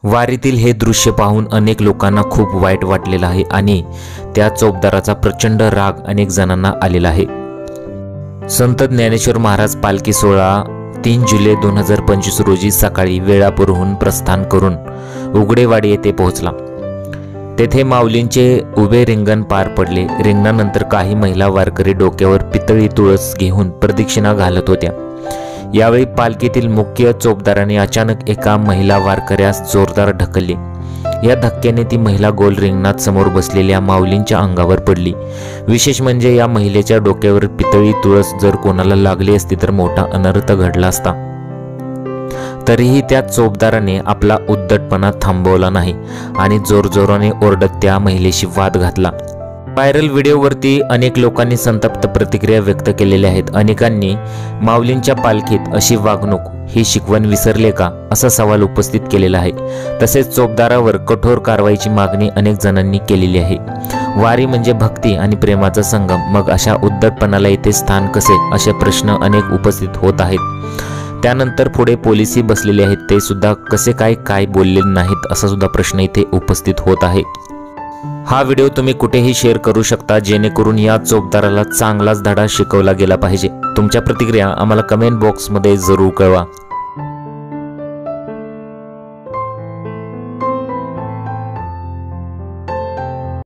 वारीतील हे दृश्य पाहून अनेक लोकांना खूप वाईट वाटलेलं आहे आणि त्या चोपदाराचा प्रचंड राग अनेक जणांना आलेला आहे। संत ज्ञानेश्वर महाराज पालखी सोहळा 3 जुलै 2025 रोजी सकाळी वेळापूरहून प्रस्थान करून उघडेवाडी येथे पोहोचला। तेथे माऊलींचे उभे रिंगण पार पडले। रिंगणानंतर काही महिला वारकरी डोक्यावर पितळी तुळस घेऊन प्रदक्षिणा घालत होत्या। यावेळी पालखीतील मुख्य चोपदाराने अचानक एका महिला वारकऱ्यास जोरदार ढकलले। या धक्क्याने ती महिला गोल रिंगणात समोर बसलेल्या माऊलींच्या अंगावर पडली। विशेष म्हणजे या महिलेच्या डोक्यावर पितळी तुळस जर कोणाला लागली असती तर मोठा अनर्थ घडला असता। तरीही त्या चोपदाराने आपला उद्धटपणा थांबवला नाही आणि जोरजोराने ओरडत त्या महिलेशी वाद घातला। व्हायरल व्हिडिओवरती अनेक लोकांनी संतप्त प्रतिक्रिया व्यक्त केलेल्या आहेत। अनेकांनी माऊलींच्या पालखीत अशी वागणूक ही शिकवण विसरले का असा सवाल उपस्थित केलेला आहे। तसेच चोपदारावर कठोर कारवाईची मागणी अनेक जणांनी केलेली आहे। वारी म्हणजे भक्ती आणि प्रेमाचा संगम, मग अशा उद्धटपणाला इथे स्थान कसे असे प्रश्न अनेक उपस्थित होत आहेत। त्यानंतर पुढे पोलिसही बसलेले आहेत, ते सुद्धा कसे काय बोलले नाहीत असा सुद्धा प्रश्न इथे उपस्थित होत आहे। हा व्हिडिओ तुम्ही कुठेही शेअर करू शकता जेणेकरून या चोपदाराला चांगलाच धडा शिकवला गेला पाहिजे। तुमच्या प्रतिक्रिया आम्हाला कमेंट बॉक्समध्ये जरूर कळवा।